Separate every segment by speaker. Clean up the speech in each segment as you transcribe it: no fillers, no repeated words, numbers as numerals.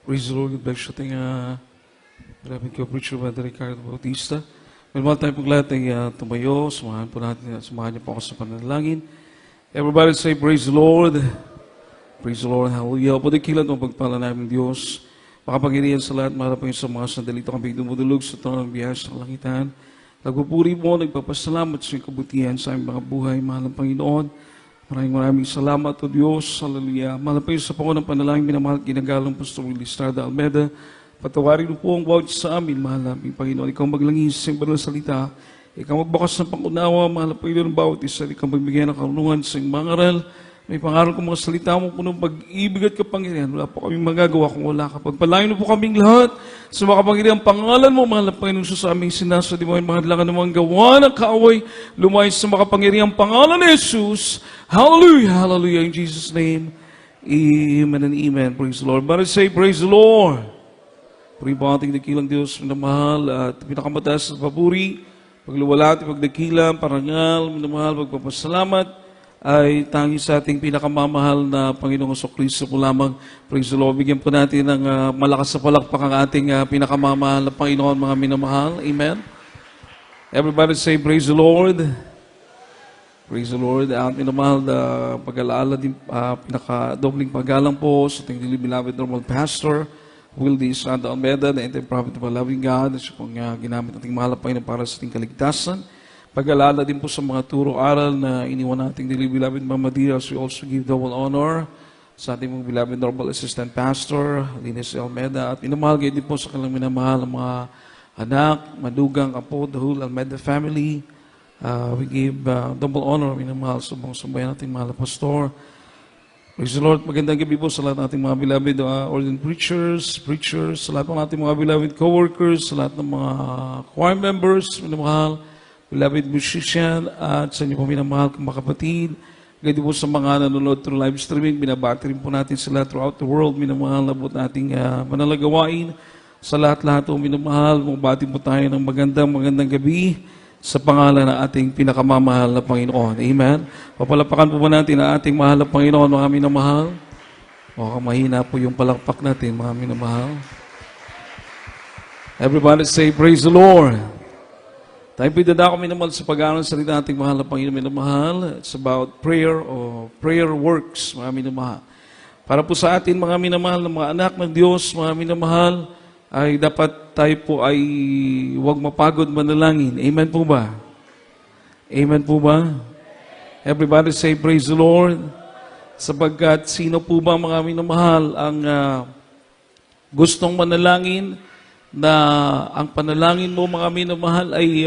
Speaker 1: Praise the Lord. God bless you. Maraming kayo, Preacher Brother Ricardo Bautista. Meron tayo pong lahat ay tumayo. Samahan niyo po ako sa panalangin. Everybody say, praise the Lord. Praise the Lord. Hallelujah. Padikilan ang pagpala namin Diyos. Makapangyarihan sa lahat. Mahal po yung sa mga sandali ito kami dumudulog sa trono ng biyaya sa kalangitan. Nagpupuri mo, nagpapasalamat sa iyong kabutihan sa aming mga buhay. Mahal ang Panginoon. Maraming salamat o Diyos. Hallelujah. Mahal po yung sa pangunang panalangin, minamahal at ginagalang Pastor Willie Estrada Almeda. Patawarin mo po ang bawat sa amin, mahal namin Panginoon. Ikaw maglangis sa iyong banal na salita. Ikaw magbakas ng pangunawa, mahal po yung bawat isa. Ikaw magbigay ng karunungan sa iyong mga aral. May pangaral kong mga salita mo, punong pag-ibig at kapangyarihan. Wala po kaming magagawa kung wala ka. Pagpalain mo po kaming lahat sa mga kapangyarihan. Pangalan mo, mahal na Panginoon sa aming sinasadi mo, mga hadlangan ng mga gawa ng kaaway, lumayan sa mga kapangyarihan. Pangalan ni Jesus. Hallelujah, hallelujah, in Jesus' name. Amen and amen. Praise the Lord. But say, praise the Lord. Puribating dakilang Diyos, minamahal at pinakamataas sa papuri, pagluwalat, pagdakilang, parangal, minamahal, pagpapasalamat, ay tangi sa ating pinakamamahal na Panginoong Kristo po lamang. Praise the Lord. Bigyan po natin ng malakas sa palakpak ang ating pinakamamahal na Panginoon, mga minamahal. Amen. Everybody say, praise the Lord. Praise the Lord. At minamahal na pag-alaala din, pinaka-dobling paggalang po sa ating beloved normal pastor, Willie Estrada Almeda, the anti-prophet of a loving God, siya pong ginamit ating mahal na Panginoon para sa ating kaligtasan. Pag-alala din po sa mga turo-aral na iniwan nating beloved Mama Diaz, we also give double honor sa ating mga beloved normal assistant pastor, Linus Almeda, at minamahal din po sa kanilang minamahal ng mga anak, madugang, apo, the whole Almeda family. We give double honor, minamahal sa mga sambayan nating mahal na pastor. Praise the Lord. Magandang gabi po sa lahat ng ating mga beloved ordained preachers, sa lahat ng ating mga beloved co-workers, sa lahat ng mga choir members, minamahal, beloved musician, at sa inyo po minamahal kong mga kapatid. Gandi po sa mga nanonood through live streaming, binabati rin po natin sila throughout the world. Minamahal na po nating manalagawain. Sa lahat-lahat po minamahal, mabati po tayo ng magandang gabi sa pangalan ng ating pinakamamahal na Panginoon. Amen. Papalapakan po natin ang ating mahal na Panginoon, mga minamahal. O mahina po yung palakpak natin, mga minamahal. Everybody say, praise the Lord. Tayo po dadako minamahal sa pag-aaral sa salita ating mahal na Panginoon, minamahal. It's about prayer o prayer works, mga minamahal. Para po sa atin, mga minamahal na mga anak ng Diyos, mga minamahal, ay dapat tayo po ay huwag mapagod manalangin. Amen po ba? Amen po ba? Everybody say, praise the Lord. Sapagkat sino po ba mga minamahal ang gustong manalangin na ang panalangin mo mga minamahal ay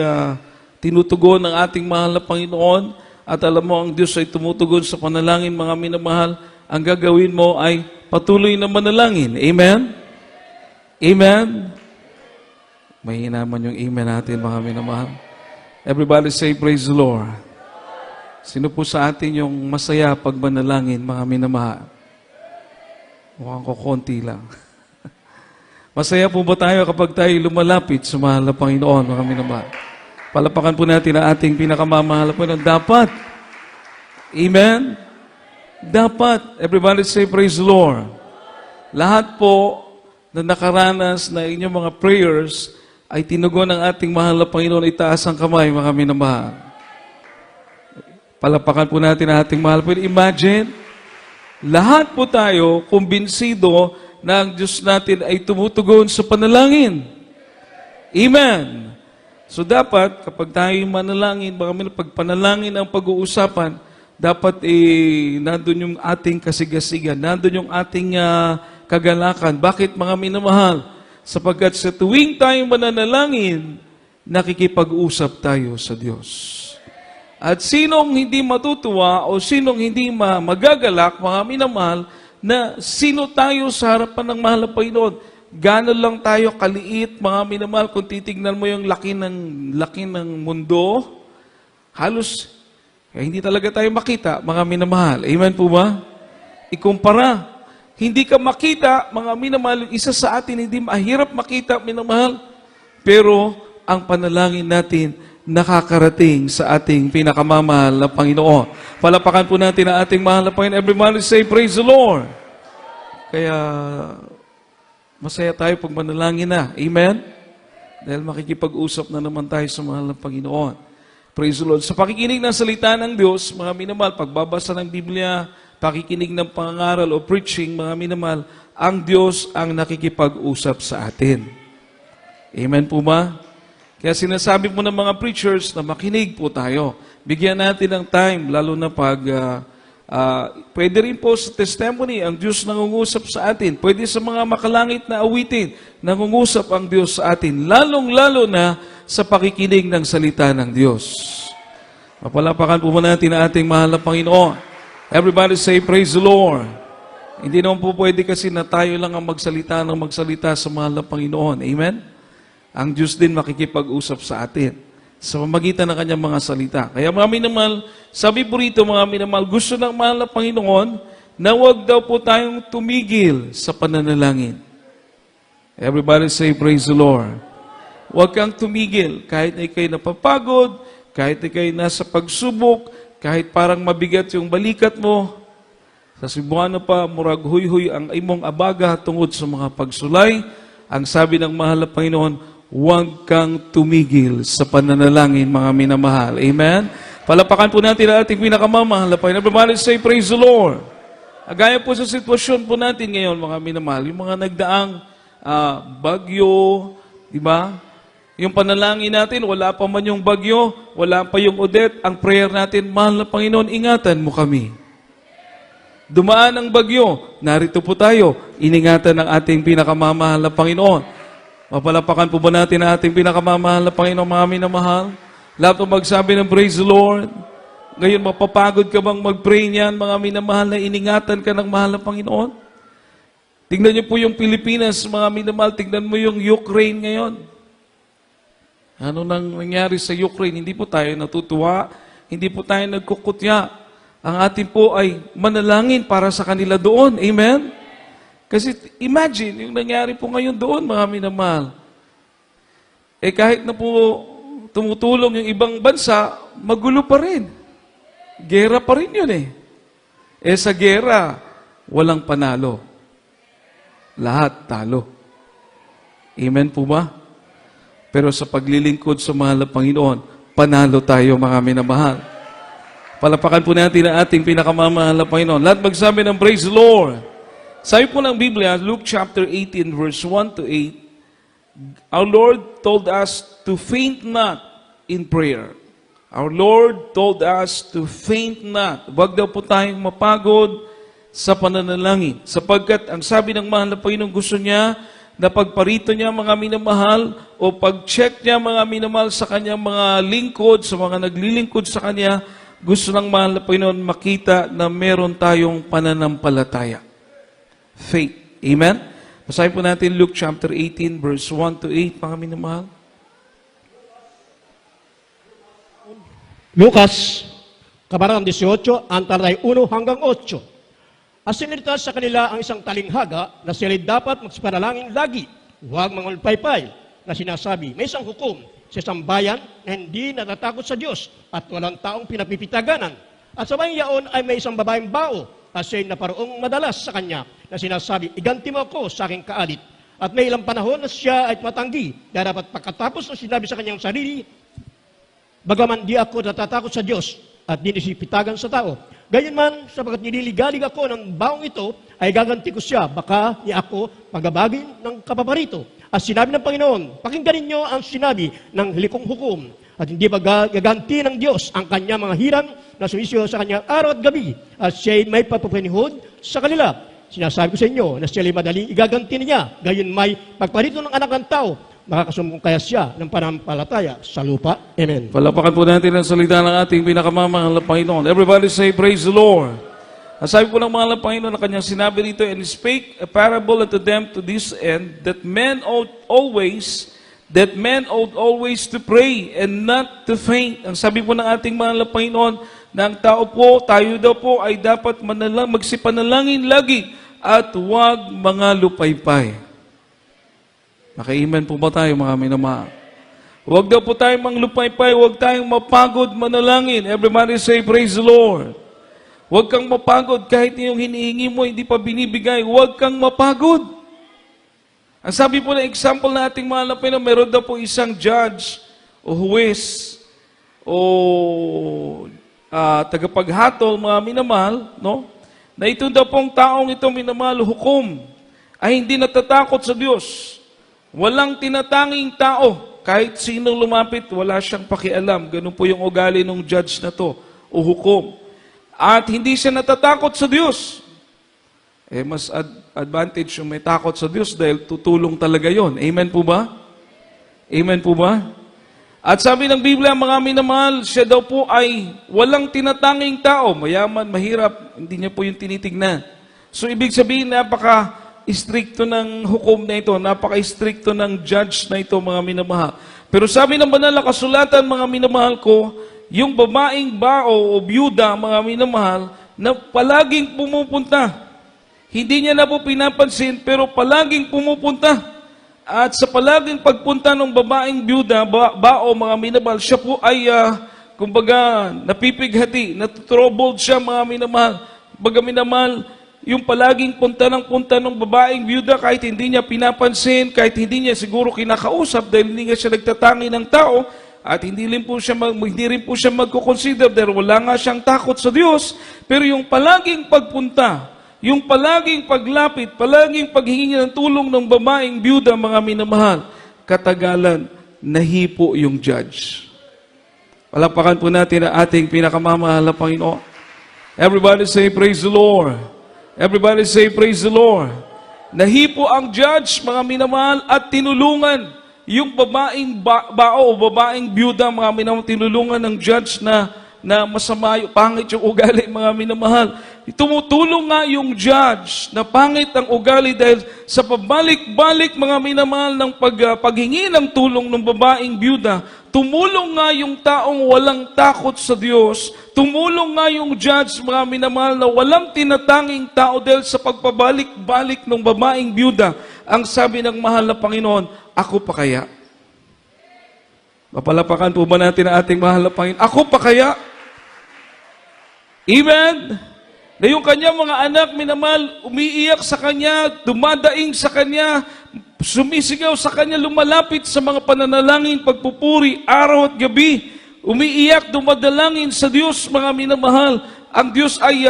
Speaker 1: tinutugon ng ating mahal na Panginoon at alam mo ang Diyos ay tumutugon sa panalangin mga minamahal, ang gagawin mo ay patuloy na manalangin. Amen? Amen? Mahina man yung amen natin mga minamahal. Everybody say praise the Lord. Sino po sa atin yung masaya pag manalangin mga minamahal? Mukhang ko konti lang. Masaya po ba tayo kapag tayo lumalapit sa mahal na Panginoon, mga minamahal? Palapakan po natin ang ating pinakamamahal na Panginoon. Dapat. Amen? Dapat. Everybody say, praise the Lord. Lahat po na nakaranas na inyong mga prayers ay tinugon ng ating mahal na Panginoon. Itaas ang kamay, mga minamahal. Palapakan po natin ang ating mahal na Panginoon. Imagine, lahat po tayo kumbinsido na ang Diyos natin ay tumutugon sa panalangin. Amen. So dapat, kapag tayo manalangin, pag panalangin ang pag-uusapan, dapat nandun yung ating kasigasigan, nandun yung ating kagalakan. Bakit mga minamahal? Sapagkat sa tuwing tayo mananalangin, nakikipag-usap tayo sa Diyos. At sinong hindi matutuwa o sinong hindi magagalak, mga minamahal, na sino tayo sa harapan ng mahal na Panginoon. Gano'n lang tayo kaliit, mga minamahal, kung titignan mo yung laki ng mundo, halos hindi talaga tayo makita, mga minamahal. Amen po ba? Ikumpara, hindi ka makita, mga minamahal, isa sa atin hindi mahirap makita, minamahal, pero ang panalangin natin nakakarating sa ating pinakamamahal na Panginoon. Palapakan po natin ang ating mahal na Panginoon. Everybody say, praise the Lord. Kaya, Masaya tayo pag manalangin na. Amen? Dahil makikipag-usap na naman tayo sa mahal ng Panginoon. Praise the Lord. Sa pakikinig ng salita ng Diyos, mga minamahal, pagbabasa ng Biblia, pakikinig ng pangaral o preaching, mga minamahal, ang Diyos ang nakikipag-usap sa atin. Amen po ba? Kaya sinasabi po ng mga preachers na makinig po tayo. Bigyan natin ng time, lalo na pag pwede rin po sa testimony, ang Diyos nangungusap sa atin. Pwede sa mga makalangit na awitin, nangungusap ang Diyos sa atin. Lalong-lalo na sa pakikinig ng salita ng Diyos. Mapalapakan po natin ang ating mahal na Panginoon. Everybody say, praise the Lord. Hindi naman po pwede kasi na tayo lang ang magsalita sa mahal na Panginoon. Amen? Ang Diyos din makikipag-usap sa atin sa pamagitan ng kanyang mga salita. Kaya mga minamahal, sabi po rito mga minamahal, gusto ng mahal na Panginoon na huwag daw po tayong tumigil sa pananalangin. Everybody say, praise the Lord. Huwag kang tumigil kahit na ikay napapagod, kahit ikay nasa pagsubok, kahit parang mabigat yung balikat mo, sa Cebuano pa, murag huy-huy ang imong abaga tungod sa mga pagsulay. Ang sabi ng mahal na Panginoon, huwag kang tumigil sa pananalangin, mga minamahal. Amen? Palapakan po natin ang ating pinakamamahal na Panginoon. Everybody say, praise the Lord. Agaya po sa sitwasyon po natin ngayon, mga minamahal, yung mga nagdaang bagyo, di ba? Yung panalangin natin, wala pa man yung bagyo, wala pa yung Odette. Ang prayer natin, mahal na Panginoon, ingatan mo kami. Dumaan ang bagyo, narito po tayo, iningatan ng ating pinakamamahal na Panginoon. Mapalapakan po ba natin ang ating pinakamamahal na Panginoon, mga minamahal? Lahat po magsabi ng praise the Lord. Ngayon, mapapagod ka bang mag-pray niyan, mga minamahal, na iningatan ka ng mahal na Panginoon? Tingnan niyo po yung Pilipinas, mga minamahal, tingnan mo yung Ukraine ngayon. Ano nang nangyari sa Ukraine? Hindi po tayo natutuwa, hindi po tayo nagkukutya. Ang atin po ay manalangin para sa kanila doon. Amen? Kasi imagine, yung nangyari po ngayon doon, mga minamahal. Kahit na po tumutulong yung ibang bansa, magulo pa rin. Gera pa rin yun sa gera, walang panalo. Lahat talo. Amen po ba? Pero sa paglilingkod sa mahal na Panginoon, panalo tayo, mga minamahal. Palapakan po natin ang ating pinakamamahal na Panginoon. Lahat magsabi ng praise the Lord. Sabi po ng Biblia, Luke chapter 18, verse 1 to 8, our Lord told us to faint not in prayer. Our Lord told us to faint not. Huwag daw po tayong mapagod sa pananalangin. Sapagkat ang sabi ng mahal na Panginoon, gusto niya na pagparito niya mga minamahal o pag-check niya mga minamahal sa kanyang mga lingkod, sa mga naglilingkod sa kanya, gusto ng mahal na Panginoon makita na meron tayong pananampalataya. Faith. Amen? Basahin po natin Luke chapter 18, verse 1 to 8, mga minamahal.
Speaker 2: Lucas, kabanatang 18, ang talay 1 hanggang 8. At sinilita sa kanila ang isang talinghaga na sila dapat magsipanalangin lagi, huwag mangulpaypay, na sinasabi, may isang hukom sa isang bayan na hindi natatakot sa Diyos at walang taong pinapipitaganan. At sa bayang yaon ay may isang babaeng bao at siya'y naparoong madalas sa kanya na sinasabi, iganti mo ako sa aking kaalit. At may ilang panahon na siya ay matanggi na dapat pagkatapos na sinabi sa kanyang sarili, bagaman di ako natatakot sa Diyos at di nisipitagan sa tao. Gayunman, sapagat nililigalig ako ng baong ito, ay gaganti ko siya, baka ni ako pagabagin ng kapaparito. At sinabi ng Panginoon, pakinggan ninyo ang sinabi ng likong hukom, at hindi ba gaganti ng Diyos ang kanya mga hirang na sumisiyo sa kanya araw at gabi, at siya'y may papapanihod sa kanila. Sinasabi ko sa inyo na siya'y madaling igaganti niya, gayon may pagparito ng anak ng tao, makakasumbong kaya siya ng panampalataya sa lupa. Amen.
Speaker 1: Palapakan po natin ang salita ng ating pinakamamahal na Panginoon. Everybody say, praise the Lord. Ang sabi po ng mahal na Panginoon na kanyang sinabi rito, and spake a parable unto them to this end, that men ought always to pray and not to faint. Ang sabi po ng ating mahal na Panginoon, na ang tao po, tayo daw po ay dapat magsipanalangin lagi at huwag mga lupaypay. Naka-amen po ba tayo, mga minamahal? Huwag daw po tayong manglupaypay, huwag tayong mapagod manalangin. Everybody say, praise the Lord. Huwag kang mapagod kahit yung hinihingi mo, hindi pa binibigay. Huwag kang mapagod. Ang sabi po ng example na ating mahal na Panginoon, meron daw po isang judge o huwes o tagapaghatol, mga minamahal, no? Na ito daw pong taong ito, minamahal, hukom, ay hindi natatakot sa Diyos. Walang tinatanging tao, kahit sinong lumapit, wala siyang pakialam. Ganun po yung ugali ng judge na to, o hukom. At hindi siya natatakot sa Diyos. Mas advantage yung may takot sa Diyos dahil tutulong talaga yon. Amen po ba? Amen po ba? At sabi ng Biblia, mga minamahal, siya daw po ay walang tinatanging tao. Mayaman, mahirap, hindi niya po yung tinitignan. So, ibig sabihin, napaka-stricto ng hukom na ito, napaka-stricto ng judge na ito, mga minamahal. Pero sabi ng banal na kasulatan, mga minamahal ko, yung babaeng bao o byuda, mga minamahal, na palaging pumupunta. Hindi niya na po pinapansin, pero palaging pumupunta. At sa palaging pagpunta ng babaeng byuda, bao, mga minamahal, siya po ay, kumbaga, napipighati, natutroubled siya, mga minamahal. Kumbaga, minamahal, yung palaging punta ng babaeng byuda, kahit hindi niya pinapansin, kahit hindi niya siguro kinakausap, dahil hindi nga siya nagtatangi ng tao, at hindi rin po siya magkukonsider dahil wala nga siyang takot sa Diyos, pero yung palaging pagpunta, yung palaging paglapit, palaging paghingi ng tulong ng babaeng byuda, mga minamahal, katagalan, nahipo yung judge. Palakpakan po natin ang ating pinakamamahal na Panginoon. Everybody say, praise the Lord. Everybody say, praise the Lord. Nahipo ang judge, mga minamahal, at tinulungan yung babaeng bao o babaeng byuda, mga minamahal, tinulungan ng judge na masama, pangit yung ugali, mga minamahal. Tumutulong nga yung judge na pangit ang ugali dahil sa pabalik-balik, mga minamahal, ng paghingi ng tulong ng babaeng byuda, tumulong nga yung taong walang takot sa Diyos, tumulong nga yung judge, mga minamahal, na walang tinatanging tao dahil sa pagpabalik-balik ng babaeng byuda. Ang sabi ng mahal na Panginoon, ako pa kaya? Mapalapakan po ba natin ang ating mahal na Panginoon? Ako pa kaya? Amen? Na yung kanyang mga anak, minamahal, umiiyak sa kanya, dumadaing sa kanya, sumisigaw sa kanya, lumalapit sa mga pananalangin, pagpupuri, araw at gabi, umiiyak, dumadalangin sa Diyos, mga minamahal. Ang Diyos ay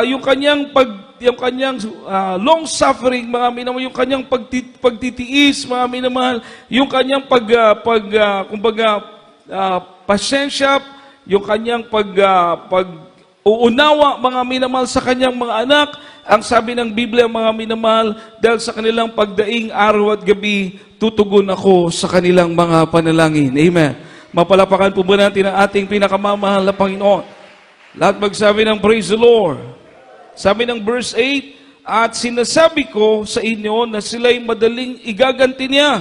Speaker 1: yung kanyang long suffering, mga minamahal, yung kanyang pagtitiis, mga minamahal, yung kanyang pasensya, yung kanyang uunawa, mga minamahal, sa kanyang mga anak. Ang sabi ng Biblia, mga minamahal, dahil sa kanilang pagdaing araw at gabi, tutugon ako sa kanilang mga panalangin. Amen. Mapalapakan po ba natin ang ating pinakamamahal na Panginoon? Lahat magsabi ng praise the Lord. Sabi ng verse 8, at sinasabi ko sa inyo na sila'y madaling igaganti niya.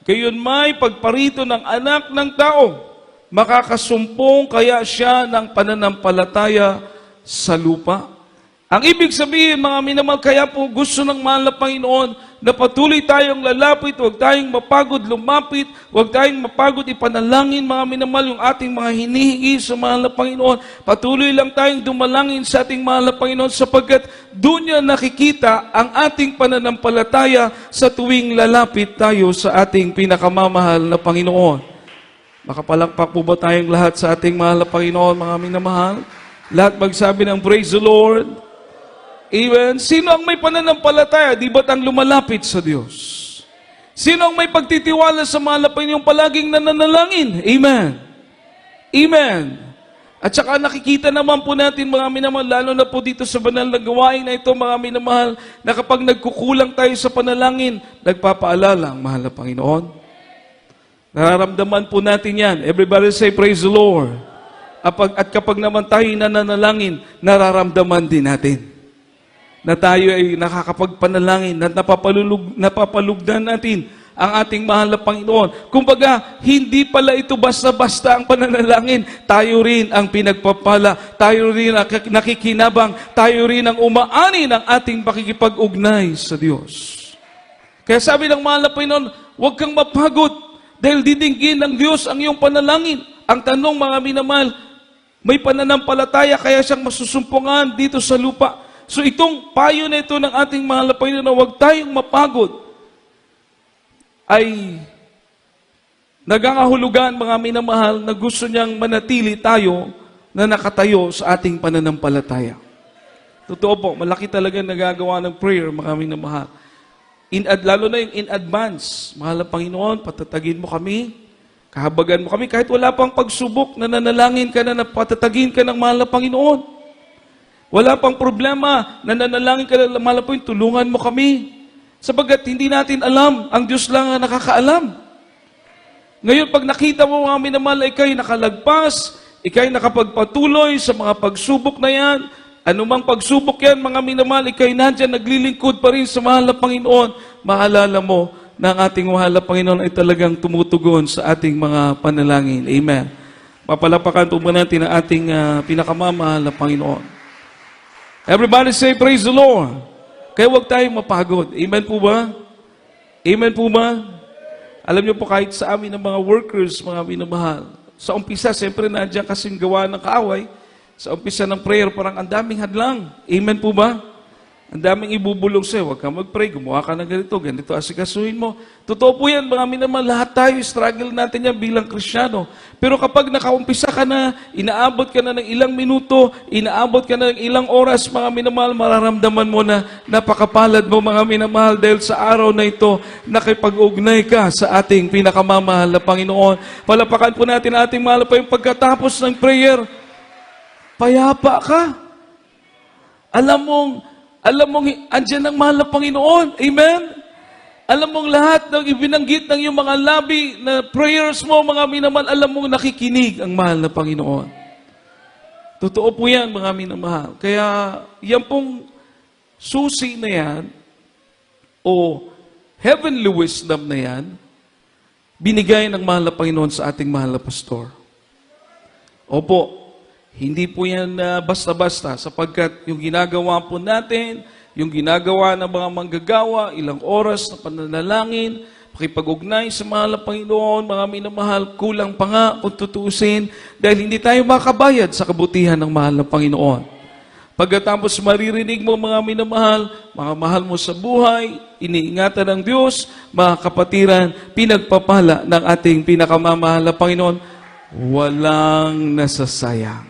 Speaker 1: Gayon may pagparito ng anak ng tao. Makakasumpong kaya siya ng pananampalataya sa lupa. Ang ibig sabihin, mga minamahal, kaya po gusto ng mahal na Panginoon na patuloy tayong lalapit, huwag tayong mapagod lumapit, huwag tayong mapagod ipanalangin, mga minamahal, yung ating mga hinihingi sa mahal na Panginoon. Patuloy lang tayong dumalangin sa ating mahal na Panginoon sapagkat doon niya nakikita ang ating pananampalataya sa tuwing lalapit tayo sa ating pinakamamahal na Panginoon. Makapalakpak po ba tayong lahat sa ating mahal na Panginoon, mga minamahal? Lahat magsabi ng praise the Lord. Amen. Sino ang may pananampalataya? Di ba't ang lumalapit sa Diyos? Sino ang may pagtitiwala sa mahal na Panginoon palaging nananalangin? Amen. Amen. At saka nakikita naman po natin, mga minamahal, lalo na po dito sa banal na gawain na ito, mga minamahal, na kapag nagkukulang tayo sa panalangin, nagpapaalala ang mahal na Panginoon. Nararamdaman po natin yan. Everybody say, praise the Lord. At kapag naman tayo nananalangin, nararamdaman din natin na tayo ay nakakapagpanalangin, na napapalugdan natin ang ating mahal na Panginoon. Kumbaga, hindi pala ito basta-basta ang pananalangin. Tayo rin ang pinagpapala, tayo rin ang nakikinabang, tayo rin ang umaani ng ating pakikipag-ugnay sa Diyos. Kaya sabi ng mahal na Panginoon, huwag kang mapagod dahil didinggin ng Diyos ang iyong panalangin. Ang tanong, mga minamahal, may pananampalataya kaya siyang masusumpungan dito sa lupa. So itong payo na ito ng ating mahal na Panginoon na huwag tayong mapagod. ay nagangahulugan, mga minamahal, na gusto niyang manatili tayo na nakatayo sa ating pananampalataya. Totoo po, malaki talaga nagagawa ng prayer, mga minamahal. Lalo na yung in advance. Mahal na Panginoon, patatagin mo kami, kahabagan mo kami, kahit wala pang pagsubok, nananalangin ka na patatagin ka ng mahal na Panginoon. Wala pang problema, nananalangin ka na mahal na Panginoon, tulungan mo kami. Sabagat hindi natin alam, ang Diyos lang ang nakakaalam. Ngayon, pag nakita mo mga minamahal, ikay nakalagpas, ikay nakapagpatuloy sa mga pagsubok na yan, anumang pagsubok yan, mga minamahal, ikay nandyan, naglilingkod pa rin sa mahal na Panginoon, maalala mo na ang ating mahal na Panginoon ay talagang tumutugon sa ating mga panalangin. Amen. Papalapakan po ba natin ang ating pinakamamahal na Panginoon. Everybody say, praise the Lord. Kaya huwag tayong mapagod. Amen po ba? Amen po ba? Alam niyo po, kahit sa amin ng mga workers, mga minamahal, sa umpisa, siyempre nandiyan kasing gawa ng kaaway. Sa umpisa ng prayer, parang ang daming hadlang. Amen po ba? Ang daming ibubulong sa'yo. Huwag kang mag-pray, gumawa ka ng ganito asikasuhin mo. Totoo po yan, mga minamahal, lahat tayo, struggle natin yan bilang Kristiyano. Pero kapag nakaumpisa ka na, inaabot ka na ng ilang minuto, inaabot ka na ng ilang oras, mga minamahal, mararamdaman mo na napakapalad mo, mga minamahal, dahil sa araw na ito, nakipag-ugnay ka sa ating pinakamamahal na Panginoon. Palapakan po natin ating mahal pa yung pagkatapos ng prayer, payapa ka. Alam mong, andyan ang mahal na Panginoon. Amen? Alam mong lahat ng ibinanggit ng iyong mga labi na prayers mo, mga minamahal, alam mong nakikinig ang mahal na Panginoon. Totoo po yan, mga minamahal. Kaya, yan pong susi na yan, o heavenly wisdom na yan, binigay ng mahal na Panginoon sa ating mahal na pastor. Opo, hindi po yan basta-basta sapagkat yung ginagawa po natin, yung ginagawa ng mga manggagawa, ilang oras na pananalangin, pakipag-ugnay sa mahal na Panginoon, mga minamahal, kulang pa nga kung tutuusin dahil hindi tayo makabayad sa kabutihan ng mahal na Panginoon. Pagkatapos maririnig mo, mga minamahal, mga mahal mo sa buhay, iniingatan ng Diyos, mga kapatiran, pinagpapala ng ating pinakamamahal na Panginoon, walang nasasayang.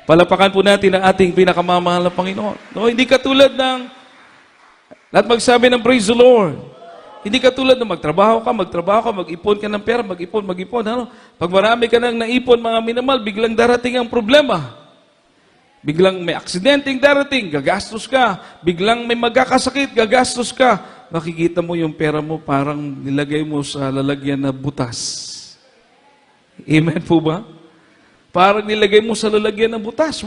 Speaker 1: Palapakan po natin ang ating pinakamamahal na Panginoon. No, hindi katulad ng lahat magsabi ng praise the Lord. Hindi katulad ng magtrabaho ka, mag-ipon ka ng pera, mag-ipon. Ano? Pag marami ka nang naipon, mga minamahal, biglang darating ang problema. Biglang may aksidenteng darating, gagastos ka. Biglang may magkakasakit, gagastos ka. Makikita mo yung pera mo parang nilagay mo sa lalagyan na butas. Amen po ba? Parang nilagay mo sa lalagyan ng butas.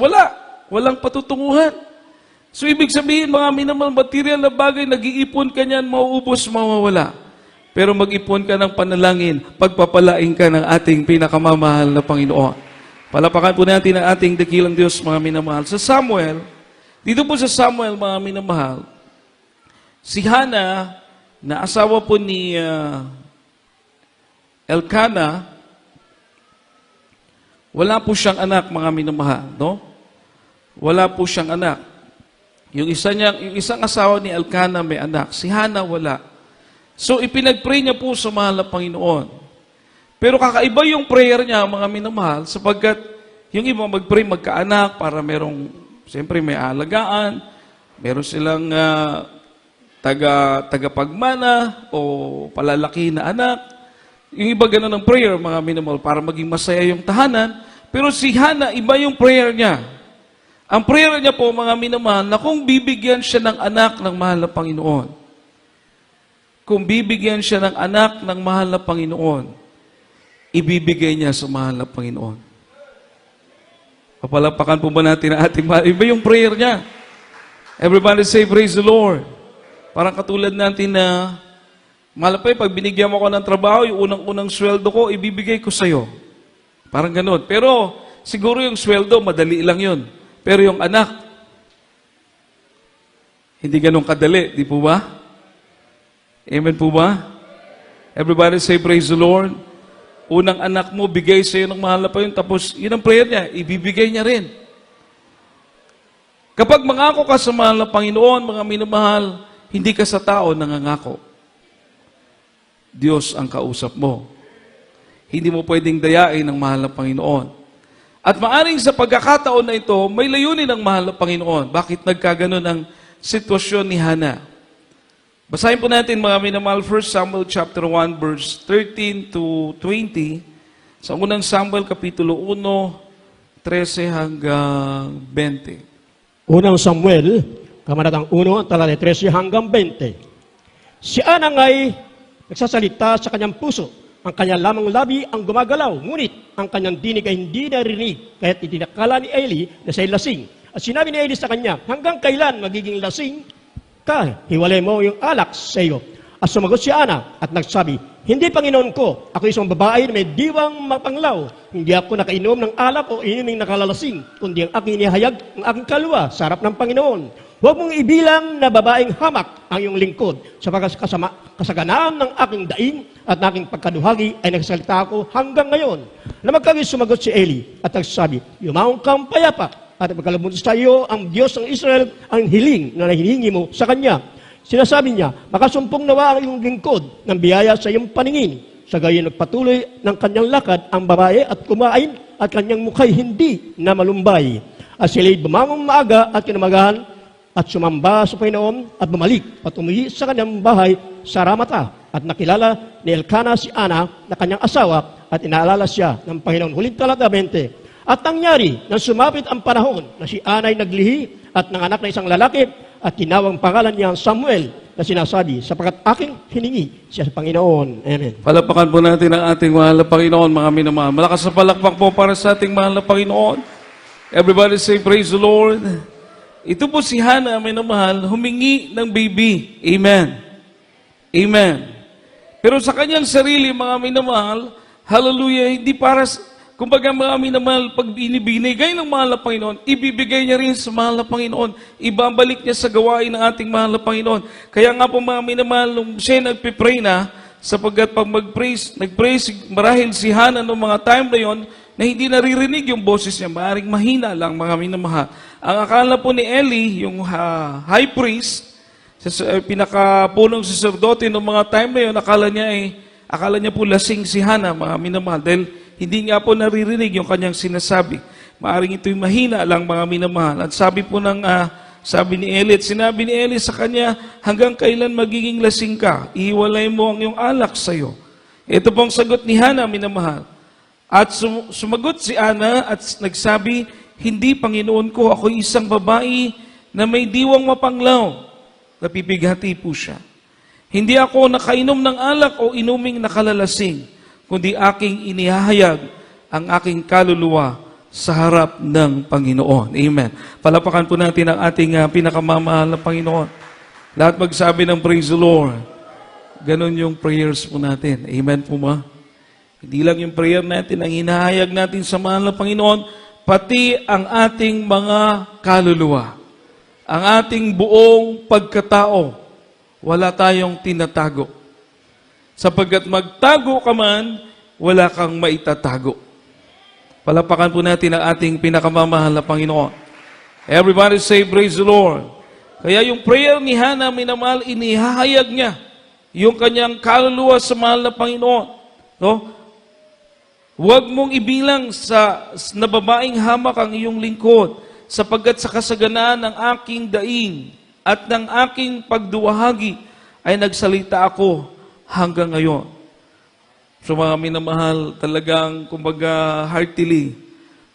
Speaker 1: Walang patutunguhan. So, ibig sabihin, mga minamahal, material na bagay, nag-iipon ka niyan, mauubos, mawawala. Pero mag-ipon ka ng panalangin, pagpapalain ka ng ating pinakamamahal na Panginoon. Palapakan po natin ang ating dakilang Diyos, mga minamahal. Sa Samuel, dito po sa Samuel, mga minamahal, si Hannah, na asawa po ni Elkanah, wala po siyang anak, mga minamahal, no? Wala po siyang anak. Yung isang asawa ni Elkanah may anak, si Hannah wala. So ipinag-pray niya po sa mahal na Panginoon. Pero kakaiba yung prayer niya, mga minamahal, sapagkat yung iba mag-pray magkaanak para merong, siyempre may alagaan, meron silang tagapagmana o palalaki na anak. Yung iba ganun ng prayer, mga minamahal, para maging masaya yung tahanan. Pero si Hannah, iba yung prayer niya. Ang prayer niya po, mga minamahal, na kung bibigyan siya ng anak ng mahal na Panginoon, kung bibigyan siya ng anak ng mahal na Panginoon, ibibigay niya sa mahal na Panginoon. Papalapakan po ba natin ang ating mahal? Iba yung prayer niya. Everybody say, praise the Lord. Parang katulad natin na, mahal pa pag binigyan mo ko ng trabaho, yung unang-unang sweldo ko, ibibigay ko sa'yo. Parang ganun. Pero, siguro yung sweldo, madali lang yun. Pero yung anak, hindi ganun kadali. Di po ba? Amen po ba? Everybody say, praise the Lord. Unang anak mo, bigay sa'yo ng mahal na pa yun. Tapos, yun ang prayer niya, ibibigay niya rin. Kapag mangako ka sa mahal na Panginoon, mga minamahal, hindi ka sa tao nangangako. Diyos ang kausap mo. Hindi mo pwedeng dayain ang mahal na Panginoon. At maaring sa pagkakataon na ito, may layunin ang mahal na Panginoon. Bakit nagkaganon ang sitwasyon ni Hannah? Basahin po natin mga minamahal, 1 Samuel chapter 1 verse 13 to 20. Sa unang Samuel kapitulo 1, 13 hanggang 20.
Speaker 2: Unang Samuel, kamanatang 1, talata 13 hanggang 20. Si Ana nga'y nagsasalita sa kanyang puso. Ang kanyang lamang labi ang gumagalaw, ngunit ang kanyang dinig ay hindi narinig, kaya't itinakala ni Eli na siya'y lasing. At sinabi ni Eli sa kanya, hanggang kailan magiging lasing ka? Hiwalay mo yung alak sa iyo. At sumagot si Ana at nagsabi, hindi, Panginoon ko, ako isang babae na may diwang mapanglaw. Hindi ako nakainom ng alak o inuming nakalalasing, kundi ang aking inihayag ang aking kaluluwa sa harap ng Panginoon. Huwag mong ibilang na babaeng hamak ang iyong lingkod, sapagkat kasaganaan ng aking daing at ng aking pagkaduhagi ay nagsalita ako hanggang ngayon. Na magkagis sumagot si Eli at nagsabi, yumaong kang payapa at magkalabot sa iyo ang Diyos ng Israel ang hiling na hinihingi mo sa Kanya. Sinasabi niya, makasumpong nawa ang iyong lingkod ng biyaya sa iyong paningin. Sa gayon nagpatuloy ng kanyang lakad ang babae at kumain at kanyang mukha'y hindi na malumbay. At sila'y bumangong maaga at kinamagahan at sumamba sa Panginoon at bumalik at umuwi sa kanyang bahay sa Ramata. At nakilala ni Elkanah si Ana na kanyang asawa at inaalala siya ng Panginoon. Huling talata 20. At nangyari nang sumapit ang panahon na si Ana ay naglihi at nanganak na isang lalaki at tinawang pangalan niya Samuel na sinasabi, sapagkat aking hiningi siya sa Panginoon. Amen.
Speaker 1: Palapakan po natin ang ating mahal na Panginoon, mga minamahal. Malakas na palakpak po para sa ating mahal na Panginoon. Everybody say, praise the Lord. Ito po si Hannah, minamahal, humingi ng baby. Amen. Amen. Pero sa kanyang sarili, mga minamahal, hallelujah, hindi para, kumbaga mga minamahal, pag binibigay ng mahal na Panginoon, ibibigay niya rin sa mahal na Panginoon. Ibabalik niya sa gawain ng ating mahal na Panginoon. Kaya nga po mga minamahal, nung siya nagpipray na, sapagkat pag nag-praise, marahil si Hannah noong mga time na yon, na hindi naririnig yung boses niya, maaaring mahina lang mga minamahal. Ang akala po ni Eli, yung high priest, pinakapunong sacerdote noong mga time na yon, akala niya po lasing si Hannah, mga minamahal, dahil hindi nga po naririnig yung kanyang sinasabi. Maaring ito'y mahina lang mga minamahal. At sabi po sabi ni Eli, at sinabi ni Eli sa kanya, hanggang kailan magiging lasing ka? Ihiwalay mo ang iyong alak sa iyo. Ito pong sagot ni Hannah, minamahal. At sumagot si Ana at nagsabi, hindi, Panginoon ko, ako isang babae na may diwang mapanglaw. Napipighati po siya. Hindi ako nakainom ng alak o inuming nakalalasing, kundi aking inihahayag ang aking kaluluwa sa harap ng Panginoon. Amen. Palapakan po natin ang ating pinakamamahal na Panginoon. Lahat magsabi ng praise the Lord. Ganon yung prayers po natin. Amen po ma? Hindi lang yung prayer natin, ang hinahayag natin sa mahal na Panginoon, pati ang ating mga kaluluwa. Ang ating buong pagkatao, wala tayong tinatago. Sapagkat magtago ka man, wala kang maitatago. Palapakan po natin ang ating pinakamamahal na Panginoon. Everybody say, praise the Lord. Kaya yung prayer ni Hannah, minamahal, inihahayag niya yung kanyang kaluluwa sa mahal na Panginoon. No? Huwag mong ibilang na babaeng hamak ang iyong lingkod, sapagkat sa kasaganaan ng aking daing at ng aking pagduwahagi ay nagsalita ako hanggang ngayon. So mga minamahal, talagang kumbaga heartily,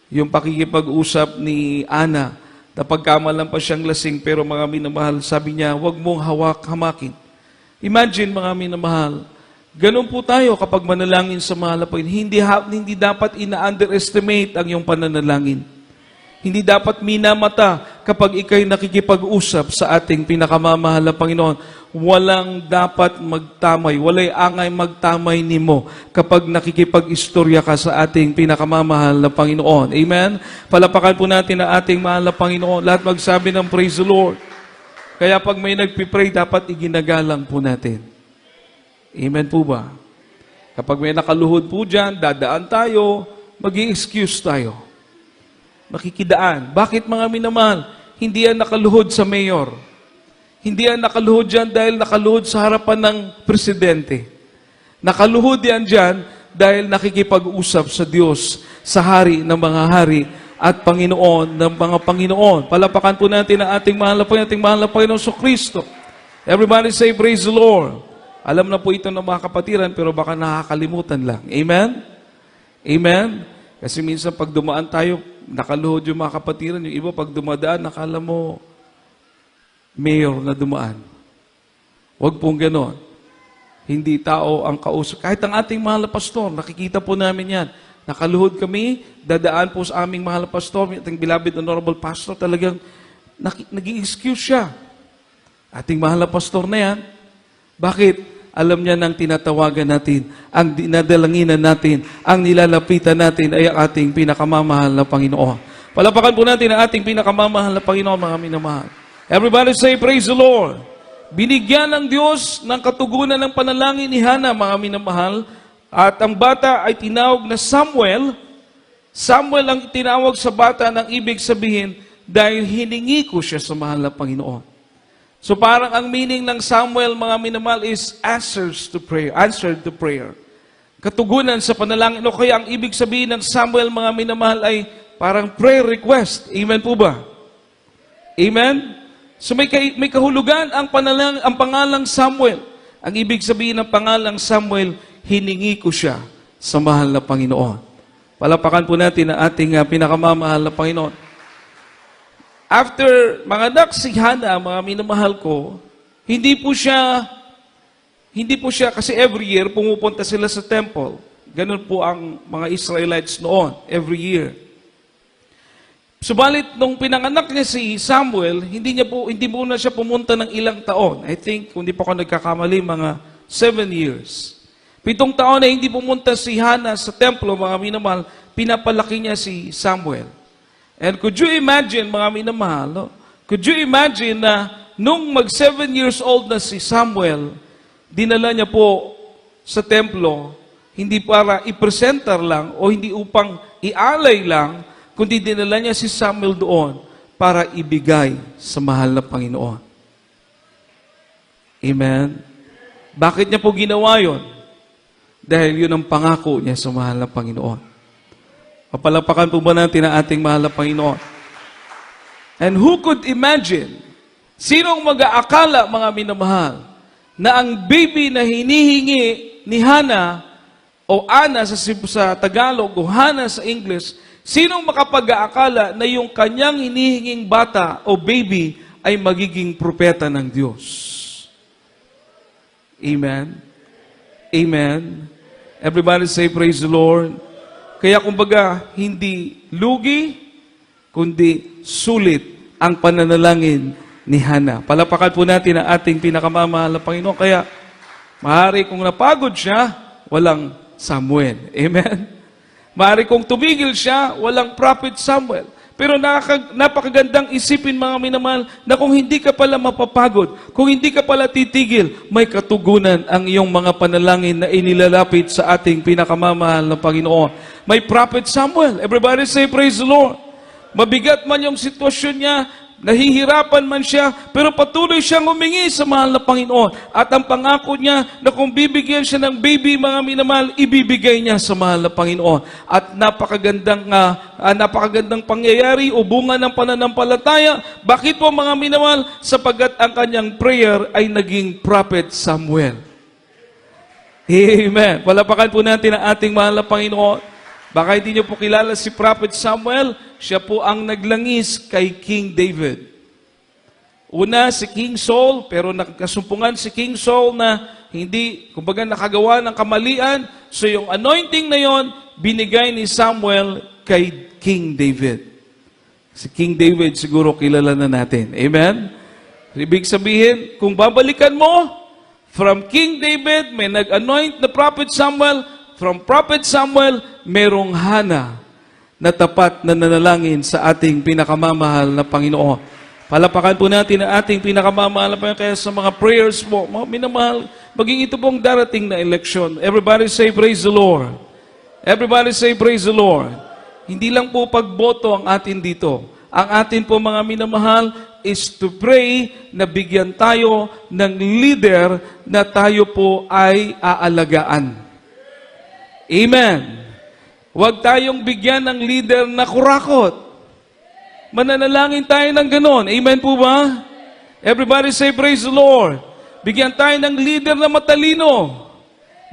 Speaker 1: yung pakikipag-usap ni Ana, na pagkamalan pa siyang lasing, pero mga minamahal, sabi niya, huwag mong hamakin. Imagine mga minamahal, ganun po tayo kapag manalangin sa mahal na Panginoon. Hindi dapat ina-underestimate ang iyong pananalangin. Hindi dapat minamata kapag ikay nakikipag-usap sa ating pinakamamahal na Panginoon. Walang dapat magtamay, walay angay magtamay nimo kapag nakikipag-istorya ka sa ating pinakamamahal na Panginoon. Amen? Palapakan po natin ang ating mahal na Panginoon. Lahat magsabi ng praise the Lord. Kaya pag may nagpipray, dapat iginagalang po natin. Amen po ba? Kapag may nakaluhod po dyan, dadaan tayo, mag-i-excuse tayo. Makikidaan. Bakit mga minamahal? Hindi yan nakaluhod sa mayor. Hindi yan nakaluhod dyan dahil nakaluhod sa harapan ng presidente. Nakaluhod yan dyan dahil nakikipag-usap sa Diyos, sa hari ng mga hari at Panginoon ng mga Panginoon. Palapakan po natin ang ating mahal na Panginoon sa Kristo. Everybody say, praise the Lord. Alam na po ito ng mga kapatiran, pero baka nakakalimutan lang. Amen? Amen? Kasi minsan pag dumaan tayo, nakaluhod yung mga kapatiran. Yung iba pag dumadaan, nakala mo, mayor na dumaan. Huwag pong ganon. Hindi tao ang kausap. Kahit ang ating mahal na pastor, nakikita po namin yan. Nakaluhod kami, dadaan po sa aming mahal na pastor, ating beloved honorable pastor, talagang nag-i-excuse siya. Ating mahal na pastor na yan. Bakit? Alam niya nang tinatawagan natin, ang dinadalanginan natin, ang nilalapitan natin ay ang ating pinakamamahal na Panginoon. Palapakan po natin ang ating pinakamamahal na Panginoon, mga minamahal. Everybody say, praise the Lord. Binigyan ng Diyos ng katugunan ng panalangin ni Hana, mga minamahal, at ang bata ay tinawag na Samuel. Samuel ang tinawag sa bata ng ibig sabihin dahil hiningi ko siya sa mahal na Panginoon. So parang ang meaning ng Samuel, mga minamahal, is answered to prayer. Katugunan sa panalangin. O kaya ang ibig sabihin ng Samuel, mga minamahal, ay parang prayer request. Amen po ba? Amen? So may kahulugan ang pangalang Samuel. Ang ibig sabihin ng pangalang Samuel, hiningi ko siya sa mahal na Panginoon. Palapakan po natin ang ating pinakamamahal na Panginoon. After manganak si Hana, mga minamahal ko, hindi po siya, kasi every year pumupunta sila sa temple. Ganun po ang mga Israelites noon, every year. Subalit, nung pinanganak niya si Samuel, hindi po na siya pumunta ng ilang taon. I think, kung di pa ako nagkakamali, mga 7 years. 7 taon na hindi pumunta si Hana sa templo, mga minamahal, pinapalaki niya si Samuel. And could you imagine, mga minamahal, no? Could you imagine na nung mag 7 years old na si Samuel, dinala niya po sa templo, hindi para i-presenter lang o hindi upang ialay lang, kundi dinala niya si Samuel doon para ibigay sa mahal na Panginoon. Amen? Bakit niya po ginawa yun? Dahil yun ang pangako niya sa mahal na Panginoon. Papalapakan po ba natin ang ating mahal na Panginoon? And who could imagine, sinong mag-aakala, mga minamahal, na ang baby na hinihingi ni Hana, o Ana sa Tagalog, o Hana sa English, sinong makapag-aakala na yung kanyang hinihinging bata o baby ay magiging propeta ng Diyos? Amen? Amen? Everybody say, praise the Lord. Kaya kumbaga, hindi lugi, kundi sulit ang pananalangin ni Hana. Palapakan po natin ang ating pinakamamahal na Panginoon. Kaya, maaari kung napagod siya, walang Samuel. Amen? Maaari kung tumigil siya, walang prophet Samuel. Pero napakagandang isipin, mga minamahal, na kung hindi ka pala mapapagod, kung hindi ka pala titigil, may katugunan ang iyong mga panalangin na inilalapit sa ating pinakamamahal na Panginoon. May prophet Samuel. Everybody say, praise the Lord. Mabigat man yung sitwasyon niya, nahihirapan man siya, pero patuloy siyang humingi sa mahal na Panginoon. At ang pangako niya na kung bibigyan siya ng baby, mga minamahal, ibibigay niya sa mahal na Panginoon. At napakagandang pangyayari o bunga ng pananampalataya. Bakit po, mga minamahal? Sapagkat ang kanyang prayer ay naging prophet Samuel. Amen. Palapakan po natin ang ating mahal na Panginoon. Baka hindi niyo po kilala si Prophet Samuel, siya po ang naglangis kay King David. Una, si King Saul, pero nakasumpungan si King Saul na hindi, kumbaga nakagawa ng kamalian. So yung anointing na yon, binigay ni Samuel kay King David. Si King David siguro kilala na natin. Amen? Ibig sabihin, kung babalikan mo, from King David, may nag-anoint na Prophet Samuel. From Prophet Samuel, merong Hana na tapat na nanalangin sa ating pinakamamahal na Panginoon. Palapakan po natin ang ating pinakamamahal na Panginoon. Kaya sa mga prayers mo, mga minamahal, maging ito pong darating na eleksyon. Everybody say, praise the Lord. Everybody say, praise the Lord. Hindi lang po pagboto ang atin dito. Ang atin po, mga minamahal, is to pray na bigyan tayo ng leader na tayo po ay aalagaan. Amen. Huwag tayong bigyan ng leader na kurakot. Mananalangin tayo ng ganon. Amen po ba? Everybody say, praise the Lord. Bigyan tayo ng leader na matalino.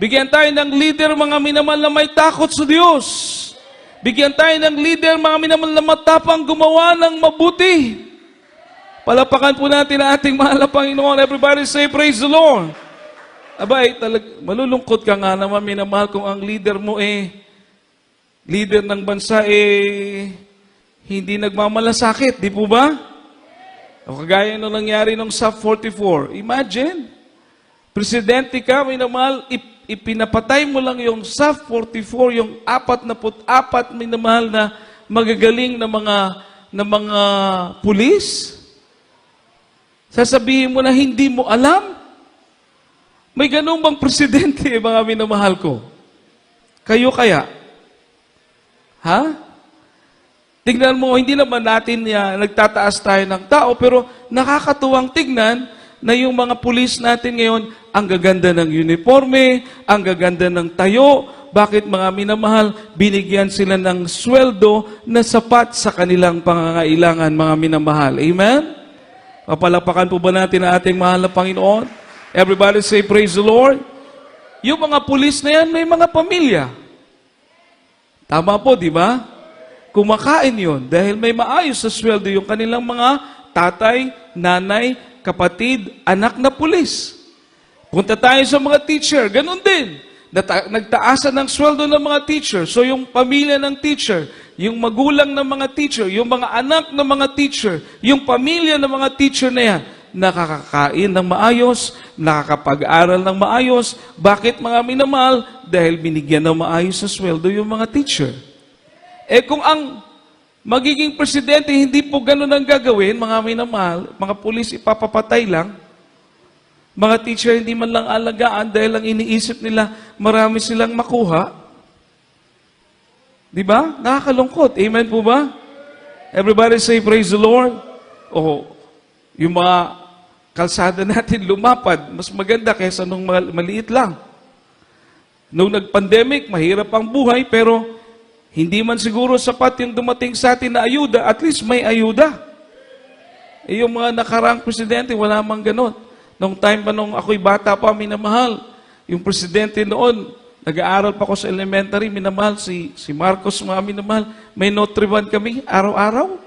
Speaker 1: Bigyan tayo ng leader, mga minamahal na may takot sa Diyos. Bigyan tayo ng leader, mga minamahal na matapang gumawa ng mabuti. Palapakan po natin ang ating mahal na Panginoon. Everybody say, praise the Lord. Abay, malulungkot ka nga naman, minamahal, kung ang leader mo leader ng bansa hindi nagmamalasakit. Di po ba? O kagaya nung nangyari nung SAF 44. Imagine, presidente ka, minamahal, ipinapatay mo lang yung SAF 44, yung 44 minamahal na magagaling na mga pulis. Sasabihin mo na hindi mo alam? May ganun bang presidente, mga minamahal ko? Kayo kaya? Ha? Tignan mo, hindi naman natin nagtataas tayo ng tao, pero nakakatuwang tignan na yung mga pulis natin ngayon, ang gaganda ng uniforme, ang gaganda ng tayo. Bakit, mga minamahal, binigyan sila ng sweldo na sapat sa kanilang pangangailangan, mga minamahal. Amen? Papalapakan po ba natin ang ating mahal na Panginoon? Everybody say, praise the Lord. Yung mga pulis na yan, may mga pamilya. Tama po, di ba? Kumakain yun dahil may maayos sa sweldo yung kanilang mga tatay, nanay, kapatid, anak na pulis. Punta tayo sa mga teacher, ganun din. Nagtaasan ng sweldo ng mga teacher. So yung pamilya ng teacher, yung magulang ng mga teacher, yung mga anak ng mga teacher, yung pamilya ng mga teacher na yan, nakakakain ng maayos, nakakapag-aral ng maayos. Bakit, mga minamahal? Dahil binigyan ng maayos sa sweldo yung mga teacher. Kung ang magiging presidente, hindi po ganun ang gagawin, mga minamahal, mga pulis ipapapatay lang, mga teacher hindi man lang alagaan dahil ang iniisip nila, marami silang makuha. Di ba? Nakakalungkot. Amen po ba? Everybody say, praise the Lord. Yung mga kalsada natin lumapad, mas maganda kaysa nung maliit lang. Nung nag-pandemic, mahirap ang buhay, pero hindi man siguro sapat yung dumating sa atin na ayuda, at least may ayuda. Yung mga nakaraang presidente, wala mang ganon. Nung time pa nung ako'y bata pa, minamahal, yung presidente noon, nag-aaral pa ako sa elementary, minamahal, si Marcos, mga minamahal, may Notre-Dame kami, araw-araw.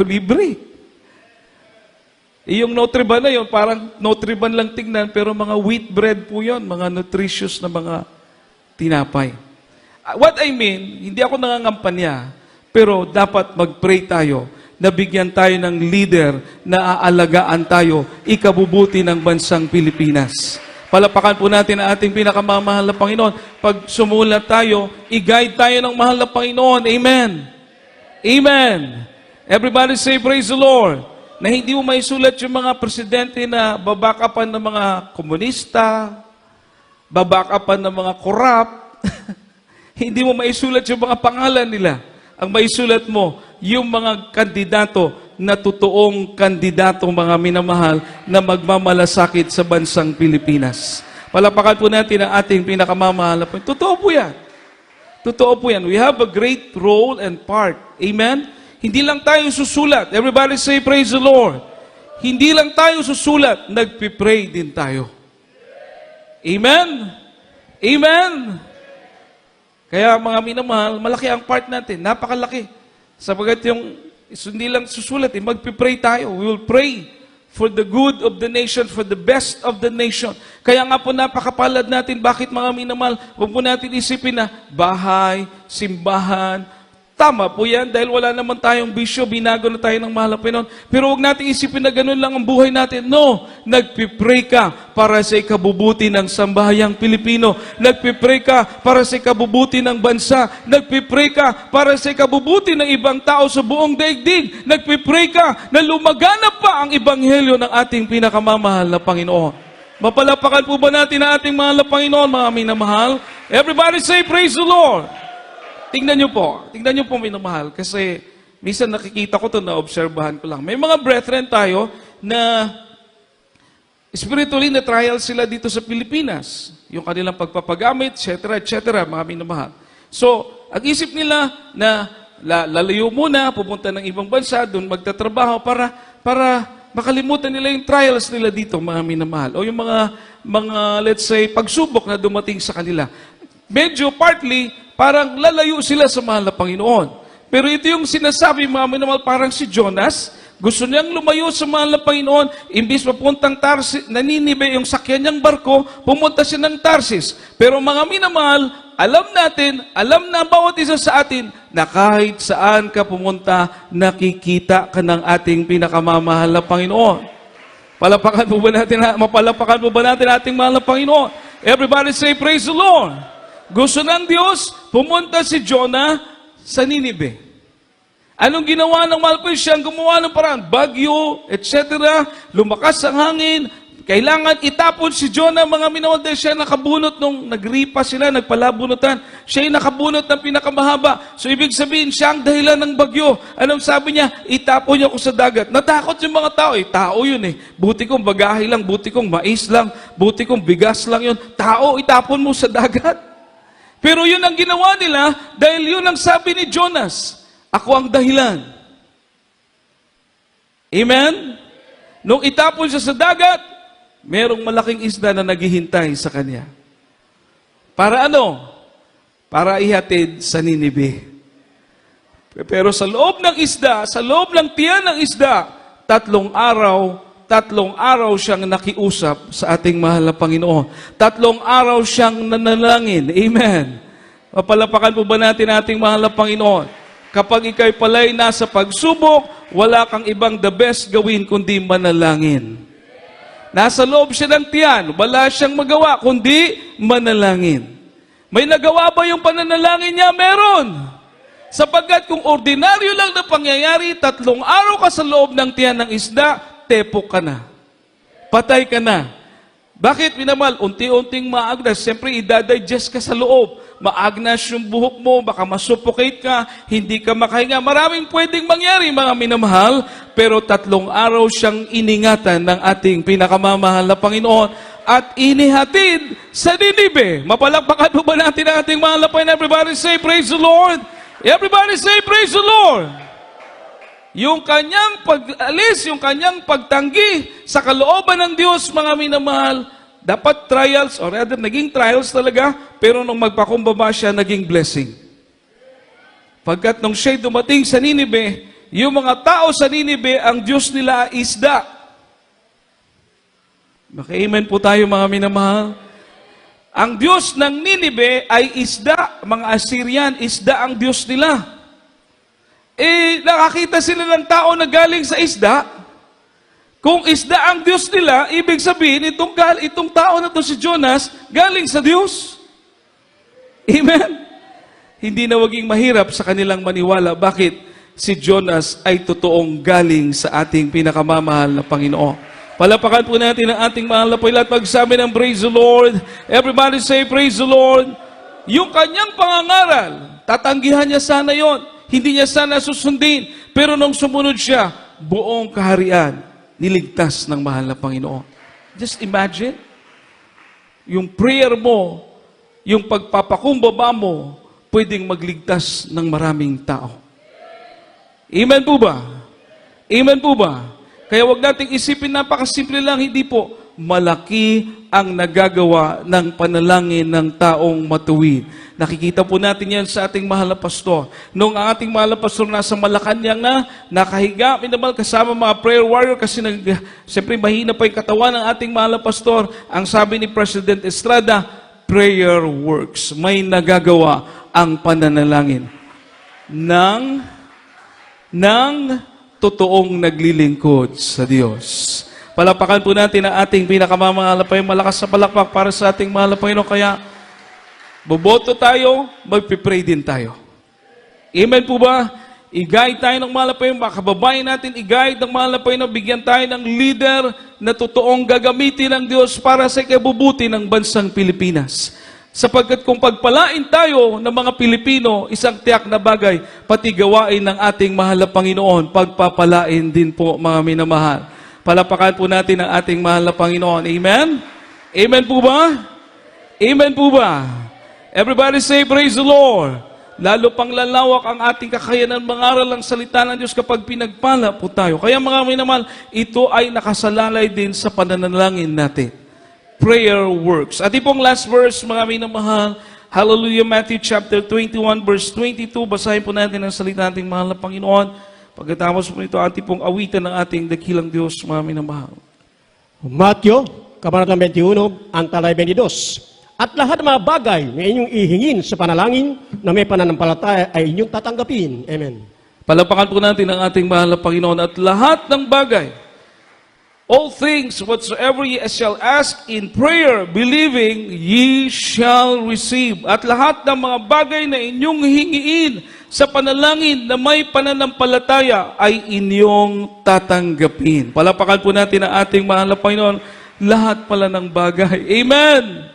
Speaker 1: Libre. Yung Notre-Dame na yun, parang Notre-Dame lang tignan, pero mga wheat bread po yun, mga nutritious na mga tinapay. What I mean, hindi ako nangangampanya, pero dapat mag-pray tayo, nabigyan tayo ng leader na aalagaan tayo, ikabubuti ng bansang Pilipinas. Palapakan po natin ang ating pinakamamahal na Panginoon. Pag sumulat tayo, i-guide tayo ng mahal na Panginoon. Amen. Amen. Everybody say, praise the Lord. Na hindi mo maisulat yung mga presidente na babakapan ng mga komunista, babakapan ng mga corrupt. Hindi mo maisulat yung mga pangalan nila. Ang maisulat mo, yung mga kandidato na totoong kandidato, mga minamahal, na magmamalasakit sa bansang Pilipinas. Palapakan po natin ang ating pinakamamahal na Panginoon. Totoo po yan. Totoo po yan. We have a great role and part. Amen? Hindi lang tayo susulat. Everybody say, praise the Lord. Hindi lang tayo susulat, nagpipray din tayo. Amen? Amen? Kaya mga minamahal, malaki ang part natin. Napakalaki. Sapagat yung hindi lang susulat, magpipray tayo. We will pray for the good of the nation, for the best of the nation. Kaya nga po napakapalad natin. Bakit, mga minamahal? Huwag po natin isipin na bahay, simbahan. Tama po yan, dahil wala naman tayong bisyo, binago na tayo ng mahal na Panginoon. Pero huwag natin isipin na ganun lang ang buhay natin. No, nagpipray ka para sa ikabubuti ng sambahayang Pilipino. Nagpipray ka para sa ikabubuti ng bansa. Nagpipray ka para sa ikabubuti ng ibang tao sa buong daigdig. Nagpipray ka na lumaganap pa ang ebanghelyo ng ating pinakamamahal na Panginoon. Mapalapakan po ba natin ang ating mahal na Panginoon, mga minamahal? Everybody say, praise the Lord! Tingnan nyo po, minamahal, kasi Minsan nakikita ko to, na-obserbahan ko lang. May mga brethren tayo na spiritually na trial sila dito sa Pilipinas. Yung kanilang pagpapagamit, etc., mga minamahal. So, ang isip nila na lalayo muna, pupunta ng ibang bansa, doon magtatrabaho para makalimutan nila yung trials nila dito, mga minamahal. O yung mga let's say, pagsubok na dumating sa kanila. Medyo partly, parang lalayo sila sa mahal na Panginoon. Pero ito yung sinasabi, mga minamahal, parang si Jonas, gusto niyang lumayo sa mahal na Panginoon, imbis mapuntang Tarsis, Ninibe yung sakyan niyang barko, pumunta siya ng Tarsis. Pero mga minamahal, alam natin, alam na bawat isa sa atin, na kahit saan ka pumunta, nakikita ka ng ating pinakamamahal na Panginoon. Mapalapakan po ba natin ating mahal na Panginoon? Everybody say, praise the Lord. Gusto ng Diyos, pumunta si Jonah sa Ninibe. Anong ginawa ng Malpay? Siyang gumawa ng paraan. Bagyo, etc. Lumakas ang hangin. Kailangan itapon si Jonah, mga minamahal, dahil siya nakabunot nung nagripa sila, nagpalabunutan. Siya yung nakabunot ng pinakamahaba. So, ibig sabihin, siya ang dahilan ng bagyo. Anong sabi niya? Itapon niya ako sa dagat. Natakot yung mga tao. Tao yun eh. Buti kong bagahe lang, buti kong mais lang, buti kong bigas lang yun. Tao, itapon mo sa dagat. Pero yun ang ginawa nila dahil yun ang sabi ni Jonas. Ako ang dahilan. Amen? Nung itapon siya sa dagat, merong malaking isda na naghihintay sa kanya. Para ano? Para ihatid sa Ninibe. Pero sa loob ng isda, sa loob ng tiyan ng isda, 3 araw siyang nakiusap sa ating mahal na Panginoon. 3 araw siyang nanalangin. Amen. Mapalapakan po ba natin ating mahal na Panginoon? Kapag ikay pala'y nasa pagsubok, wala kang ibang the best gawin kundi manalangin. Nasa loob siya ng tiyan, wala siyang magawa kundi manalangin. May nagawa ba yung pananalangin niya? Meron. Sapagkat kung ordinaryo lang na pangyayari, 3 araw ka sa loob ng tiyan ng isda, tepok ka na. Patay ka na. Bakit, minamahal? Unti-unting maagnas. Siyempre, idadigest ka sa loob. Maagnas yung buhok mo, baka masuffocate ka, hindi ka makahinga. Maraming pwedeng mangyari, mga minamahal, pero 3 araw siyang iningatan ng ating pinakamamahal na Panginoon at inihatid sa Ninibe. Mapalakpakan po ba natin ang ating mahal na Panginoon? Everybody say, praise the Lord. Everybody say, praise the Lord. Yung kanyang pag-alis, yung kanyang pagtanggi sa kalooban ng Diyos, mga minamahal, dapat trials, or rather, naging trials talaga, pero nung magpakumbaba siya, naging blessing. Pagkat nung siya'y dumating sa Ninibe, yung mga tao sa Ninibe, ang Diyos nila ay isda. Maka-amen po tayo, mga minamahal. Ang Diyos ng Ninibe ay isda, mga Assyrian, isda ang Diyos nila. Nakakita sila ng tao na galing sa isda. Kung isda ang Diyos nila, ibig sabihin, itong tao na to si Jonas, galing sa Diyos. Amen? Hindi na maging mahirap sa kanilang maniwala. Bakit? Si Jonas ay totoong galing sa ating pinakamamahal na Panginoon. Palapakan po natin ang ating mahal na Panginoon at magsabi ng praise the Lord. Everybody say praise the Lord. Yung kanyang pangangaral, tatanggihan niya sana yon. Hindi niya sana susundin. Pero nung sumunod siya, buong kaharian, niligtas ng mahal na Panginoon. Just imagine, yung prayer mo, yung pagpapakumbaba mo, pwedeng magligtas ng maraming tao. Amen po ba? Amen po ba? Kaya wag nating isipin, napakasimple lang, hindi po. Malaki ang nagagawa ng panalangin ng taong matuwid. Nakikita po natin yan sa ating mahal na pastor. Nung ang ating mahal na pastor nasa Malacanang na, nakahiga, minamahal kasama mga prayer warrior kasi siyempre mahina pa yung katawan ng ating mahal na pastor. Ang sabi ni President Estrada, prayer works. May nagagawa ang pananalangin ng totoong naglilingkod sa Diyos. Palapakan po natin ang ating pinakamamahal na Panginoon. Malakas sa palakpak para sa ating mahal na Panginoon. Kaya, boboto tayo, magpipray din tayo. Amen po ba? I-guide tayo ng mahal na Panginoon. Mga kababayan natin, i-guide ng mahal na Panginoon. Bigyan tayo ng leader na totoong gagamitin ng Diyos para sa ikabubuti ng bansang Pilipinas. Sapagkat kung pagpalain tayo ng mga Pilipino, isang tiyak na bagay, pati gawain ng ating mahal na Panginoon, pagpapalain din po, mga minamahal. Palapakan po natin ang ating mahal na Panginoon. Amen? Amen po ba? Amen po ba? Everybody say, praise the Lord. Lalo pang lalawak ang ating kakayanan mangaral ang salita ng Diyos kapag pinagpala po tayo. Kaya mga minamahal, ito ay nakasalalay din sa pananalangin natin. Prayer works. At pong last verse, mga minamahal, Hallelujah, Matthew chapter 21, verse 22. Basahin po natin ang salita nating mahal na Panginoon. Pagkatapos po ito, ating pong awitan ng ating dakilang Diyos, mga minamahal.
Speaker 2: Matthew, Kabanatang 21, ang talay 22. At lahat ng mga bagay na inyong ihingin sa panalangin na may pananampalataya ay inyong tatanggapin. Amen.
Speaker 1: Palapakan po natin ang ating mahal na Panginoon at lahat ng bagay, all things whatsoever ye shall ask in prayer, believing, ye shall receive. At lahat ng mga bagay na inyong hingiin sa panalangin na may pananampalataya ay inyong tatanggapin. Palapakan po natin ang ating mahal na Panginoon, lahat pala ng bagay. Amen!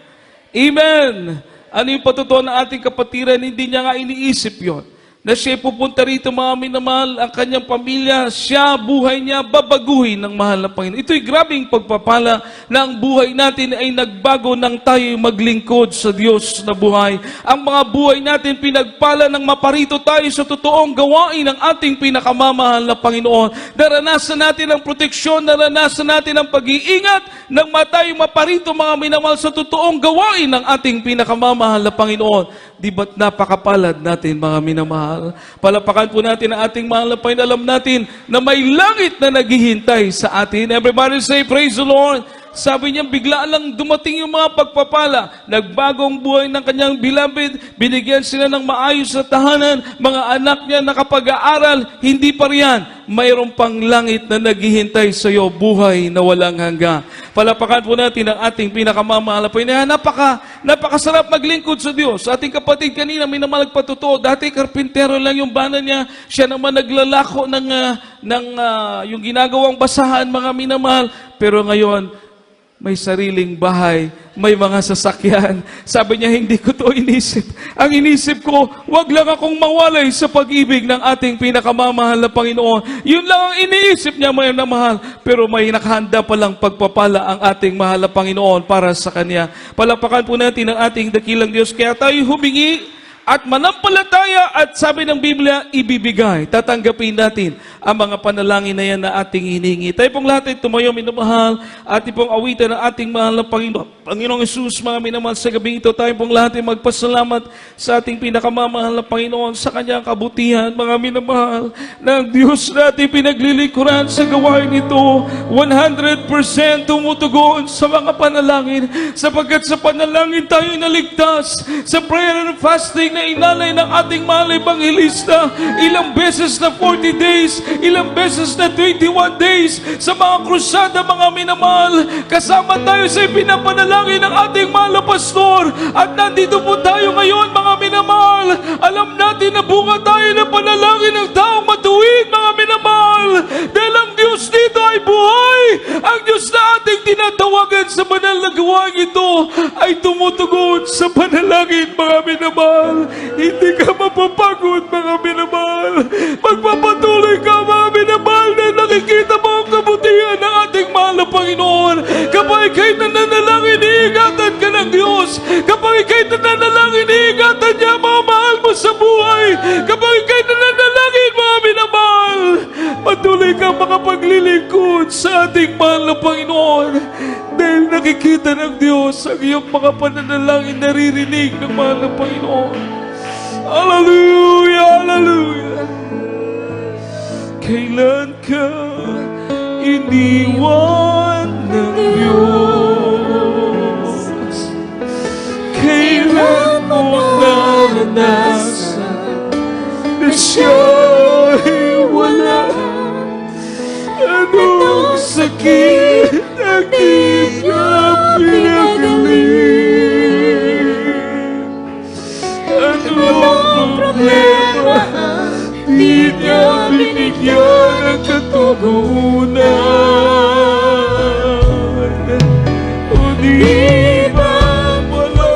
Speaker 1: Amen! Ano yung patutuan ng ating kapatiran? Hindi niya nga iniisip yon. Na siya pupunta rito, mga minamahal, ang kanyang pamilya, siya, buhay niya, babaguhin ng mahal na Panginoon. Ito'y grabing pagpapala na ang buhay natin ay nagbago nang tayo maglingkod sa Diyos na buhay. Ang mga buhay natin pinagpala ng maparito tayo sa totoong gawain ng ating pinakamamahal na Panginoon. Naranasan natin ang proteksyon, naranasan natin ang pag-iingat nang tayo maparito, mga minamahal, sa totoong gawain ng ating pinakamamahal na Panginoon. Di ba't napakapalad natin, mga minamahal? Palapakan po natin ang ating mahal na Panginoon. Alam natin na may langit na naghihintay sa atin. Everybody say, praise the Lord. Sabi niya, bigla lang dumating yung mga pagpapala. Nagbagong buhay ng kanyang beloved. Binigyan sila ng maayos na tahanan. Mga anak niya nakapag-aaral. Hindi pa riyan. Mayroon pang langit na naghihintay sa iyo. Buhay na walang hanggan. Palapakan po natin ang ating pinakamamahal na Panginoon. Napakasarap maglingkod sa Diyos. Ating kapatid kanina, may naman nagpatotoo. Dati karpintero lang yung bana niya. Siya naman naglalako ng yung ginagawang basahan, mga minamahal. Pero ngayon, may sariling bahay, may mga sasakyan. Sabi niya, hindi ko to inisip. Ang inisip ko, wag lang akong mawalay sa pag-ibig ng ating pinakamamahal na Panginoon. Yun lang ang iniisip niya, may namahal. Pero may nakahanda palang pagpapala ang ating mahal na Panginoon para sa Kanya. Palapakan po natin ang ating dakilang Diyos. Kaya tayo humingi at manampalataya at sabi ng Biblia, ibibigay. Tatanggapin natin ang mga panalangin na yan na ating hiningi. Tayo pong lahat ay tumayo, minamahal, ating pong awitan ng ating mahal na Panginoon. Panginoong Hesus, mga minamahal, sa gabi ito, tayo pong lahat ay magpasalamat sa ating pinakamamahal na Panginoon sa kanyang kabutihan, mga minamahal, ng Diyos natin pinaglilikuran sa gawain ito. 100% tumutugon sa mga panalangin, sapagkat sa panalangin tayo naligtas. Sa prayer and fasting na inalay ng ating mahal na Ebanghelista, ilang beses na 40 days, ilang beses na 21 days, sa mga krusada, mga minamahal, kasama tayo sa ipinapanalangin ng ating mahal na pastor, at nandito po tayo ngayon, mga minamahal. Alam natin na bunga tayo ng panalangin ng taong matuwid, mga minamahal, dahil ang Diyos dito ay buhay. Ang Diyos na ating tinatawagan sa banal na gawain ito ay tumutugon sa panalangin, mga minamahal. Hindi ka mapapagod, mga minamahal. Magpapatuloy ka, mga minamahal, na nakikita mo ang kabutihan ng ating mahal na Panginoon. Kapag ikaw'y nananalangin, iingatan ka ng Diyos. Kapag ikaw'y nananalangin, iingatan niya mga mahal mo sa buhay. Kapag ikaw'y nananalangin, mga minamahal, patuloy ka makapaglilingkod sa ating mahal na Panginoon. Dahil nakikita ng Diyos ang iyong mga pananalangin, naririnig ng mahal na Panginoon. Hallelujah, hallelujah. Kailan ka iniwan ng Diyos? Kailan mo naranasan na siya'y wala? Anong sakit ang di niya pinagaling? Anong problema di niya binigyan ng katugunan? O di ba pala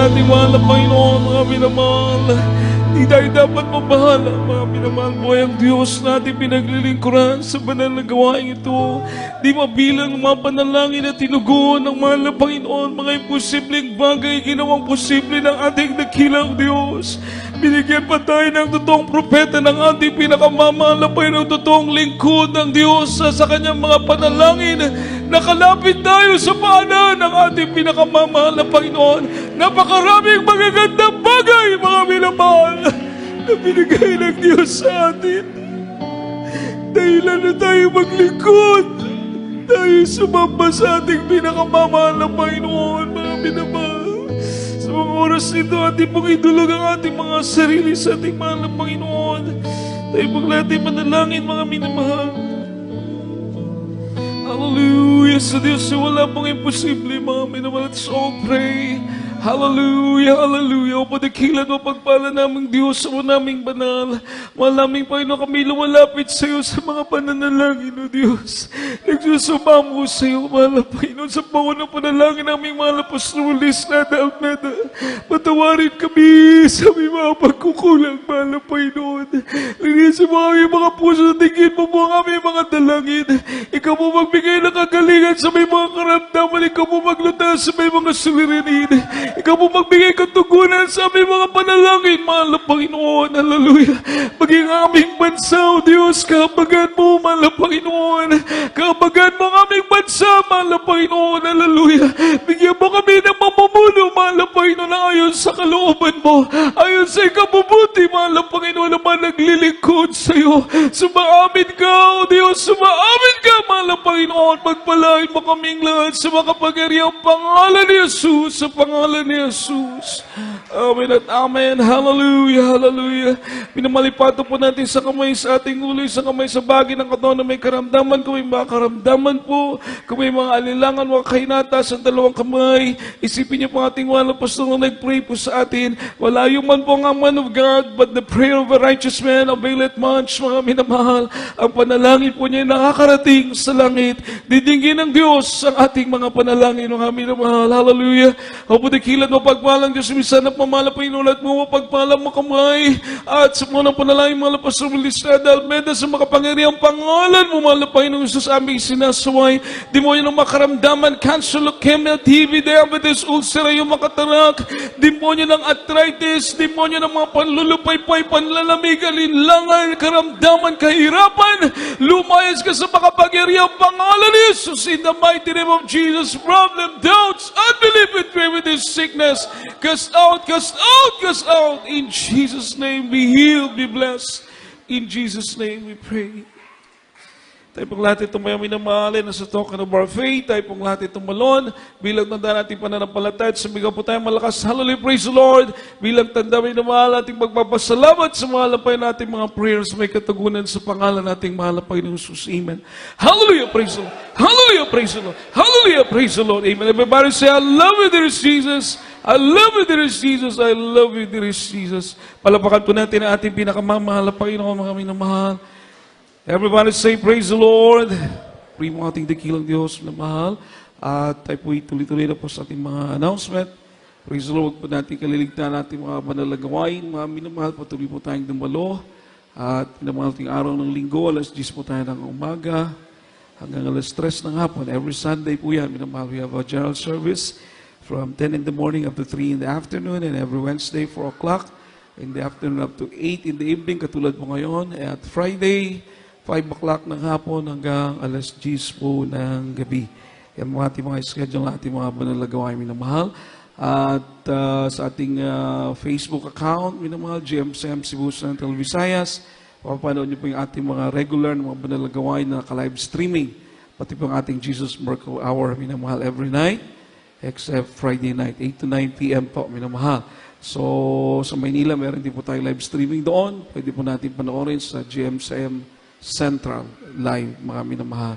Speaker 1: natin mahal na Panginoon, mga minamahal. Di tayo dapat mabahala, mga minamahal mo ang Diyos natin pinaglilingkuran sa banal na gawain ito. Di mabilang mga panalangin na tinugon ng mahal na Panginoon, mga imposibleng bagay ginawang posible ng ating dakilang Diyos. Binigyan pa tayo ng totoong propeta ng ating pinakamamahal na Panginoon, totoong lingkod ng Diyos sa kanyang mga panalangin. Nakalapit tayo sa paanan ng ating pinakamamahal na Panginoon. Napakaraming magagandang bagay, mga minamahal, na binigay ng Diyos sa atin. Dahilan na tayo maglingkod, tayo sumamba sa ating pinakamamahal na Panginoon, mga minamahal. Sa mga oras nito, ating pong idulog ang ating mga sarili sa ating mahal na Panginoon. Tayo maglatay manalangin, mga minamahal. Hallelujah sa Diyos, wala pong imposible, mga minamahal. Let's all pray. Hallelujah, hallelujah. O padakilan o pagpala naming Diyos, o naming banal. Malaming Panginoon kami lumalapit sa iyo sa mga pananalangin, O Diyos. Nagsusumamo sa iyo, mahal na Panginoon, sa pangunang panalangin naming mahal na Apostolis na Almeda. Patawarin kami sa aming mga pagkukulang, mahal na Panginoon. Linisin mo aming mga puso, tingin mo po ang aming mga dalangin. Ikaw mo magbigay ng kagalingan sa may mga karamdaman. Ikaw mo maglutas sa may mga suliranin. Ikaw po magbigay katugunan sa aming mga panalangin, mahal na Panginoon. Hallelujah. Maging aming bansa, O Diyos, kahabagan mo, mahal na Panginoon. Kahabagan mo ang aming bansa, mahal na Panginoon. Hallelujah. Bigyan mo kami ng mamumuno, mahal na Panginoon, na ayon sa kalooban mo, ayon sa ikabubuti, mahal na Panginoon, naman naglilingkod sa iyo. Sumaamin ka, O Diyos, sumaamin ka, mahal na Panginoon. Pagpalain mo kaming lahat sa makapangyarihang pangalan ni Jesus, sa pangalan ni Jesus. Amen at amen. Hallelujah, hallelujah. Pinamalipato po natin sa kamay sa ating ulo, sa kamay sa bagay ng katawan na may karamdaman. Kung may mga karamdaman po, kung may mga alilangan, mga kahinata sa dalawang kamay, isipin niyo po ating walang pastor na nag-pray po sa atin. Walayo man po ang man of God, but the prayer of a righteous man availeth much, mga minamahal. Ang panalangin po niya ay nakakarating sa langit. Didinggin ng Diyos ang ating mga panalangin, mga minamahal. Hallelujah. O pudikilan mo pagpalang Diyos, minsan na pamala Panginoon at mo pagpalang mo kamay at sa mga panalangin mga Pastor Melissa Almeda sa makapangyarihang pangalan mo mga Panginoon Jesus aming sinasaway. Di mo yun ang makaramdaman, cancer, leukemia, TB, diabetes, ulcer, yung makatarak, demonyo ng arthritis, demonyo ng mga panlulupaypay, panlalamig, alinlangan, karamdaman, kahirapan, lumayas ka sa makapangyarihang pangalan ni Jesus in the mighty name of Jesus. Problem, doubts, unbelief, and fear with this sickness, cast out, cast out, cast out. In Jesus' name, be healed, be blessed. In Jesus' name, we pray. Tayo pong lahat itong may minamahalin na sa token of our faith. Tayo pong lahat itong malon. Bilang tanda natin pananampalataya at sumigaw po tayo malakas. Hallelujah, praise the Lord. Bilang tanda minamahal ating magpapasalamat sa mahal pa nating mga prayers may katagunan sa pangalan nating mahal pa ng Jesus. Amen. Hallelujah, praise the Lord. Hallelujah, praise the Lord. Hallelujah, praise the Lord. Amen. Everybody say, I love you, dear Jesus. I love you, dear Jesus. I love you, dear Jesus. Palapakan po natin ang ating pinakamamahal na Panginoon, mga minamahal. Everybody say, praise the Lord. Pray mo ating dakilang Diyos na mahal. At tayo po tuloy-tuloy na po sa ating mga announcement. Praise the Lord. Huwag po natin kaliligtaan natin mga manalagawain. Mga minamahal, patuloy po tayong dumalo. At minamahal ating araw ng linggo, alas 10 po tayo ng umaga. Hanggang alas 3 ng hapon. Every Sunday po yan, minamahal, we have a general service from 10 in the morning up to 3 in the afternoon. And every Wednesday, 4 o'clock in the afternoon up to 8 in the evening. Katulad po ngayon. At Friday, 5 o'clock ng hapon hanggang alas 10 po ng gabi. Yan mga ating mga schedule, ating mga banalagawain, minamahal. At sa ating Facebook account, minamahal, GMCM Cebu Central Visayas, papapanood niyo po yung ating mga regular na mga banalagawain na ka-live streaming. Pati po ang ating Jesus Miracle Hour, minamahal, every night, except Friday night, 8 to 9 p.m. po, minamahal. So, sa Maynila, meron din po tayo live streaming doon. Pwede po natin panoorin sa GMCM Central Live, mga minamahal.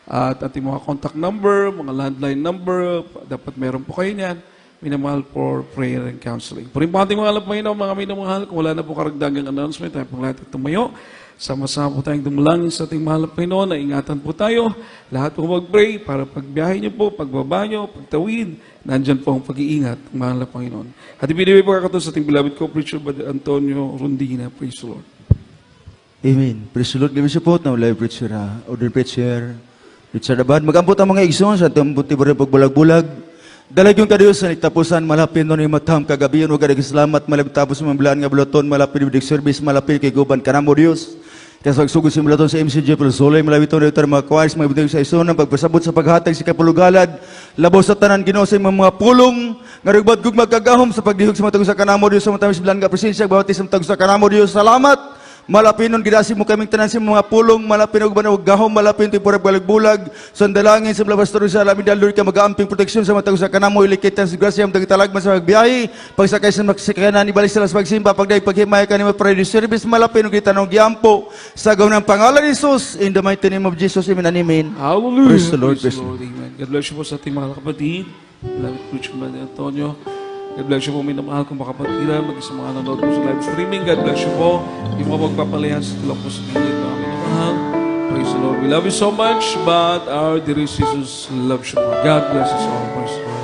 Speaker 1: At ating mga contact number, mga landline number, dapat meron po kayo niyan, minamahal, for prayer and counseling. Puri po ating mga Panginoon, mga minamahal, kung wala na po karagdagang announcement, tayo pong lahat tumayo Sama-sama po tayong dumulangin sa ating mahal na Panginoon na ingatan po tayo. Lahat po mag-pray para pagbiyahe niyo po, pagbaba niyo, pagtawid, nandyan po ang pag-iingat ng mahal na Panginoon. At ibinibigay po kakatod sa ating beloved co-preacher, Brother Antonio Rondina. Praise the Lord.
Speaker 3: Amen. Praise the Lord. Give me support na live preacher, order preacher. Richard Abad. Magampot ang mga igsoon sa itong buti ba rin pagbulag-bulag. Dalag yung kadiyos sa nagtapusan, malapin nun yung matam, kagabiyon, huwag salamat, malapit tapos sa mambilaan nga bulaton, malapit yung service, malapit kay Guban, kanamo Diyos. Kaya sa pagsugod sa bulaton sa MCG, pero solay, malapit ito na mga choirs, mga bitong sa isonan, pagpasabot sa paghatag sa kapulugalad, labaw sa tanan, ginawa sa mga pulong, nga rugbad kong magkagahom sa pagdihog sa matag sa kanamo Diyos, sa matamis bilang nga presensya, bawati sa matag sa kanamo Diyos, salamat! Malapinon gidasi mo kaming tanan sa mga pulong, malapin og banawag gahom, malapin ti pura balag-bulag, sandalangin sa labastor sa alamin dalur ka mag-aamping proteksyon sa matag sa kanamo ilikitan sa grasya ang talagman sa pagbiyahe, pagsakay sa maksikanan ibalik sa las pagsimba, pagday paghimay kanimo para di service, malapin og gitanong giampo sa gaw ng pangalan ni Jesus in the mighty name of Jesus, amen and amen.
Speaker 1: Hallelujah.
Speaker 3: Praise the Lord.
Speaker 1: Praise the Lord. Amen. God bless you po sa ating mga kapatid. Beloved preacher, Brother Antonio. God bless you po, minamahal kong makapatira, mag-isa mga nanonood po sa live streaming. God bless you po. Hindi mo magpapalayan sa tulong po sa gilid na minamahal. Praise the Lord. We love you so much, but our dear Jesus loves you more. God bless us all. Praise the Lord.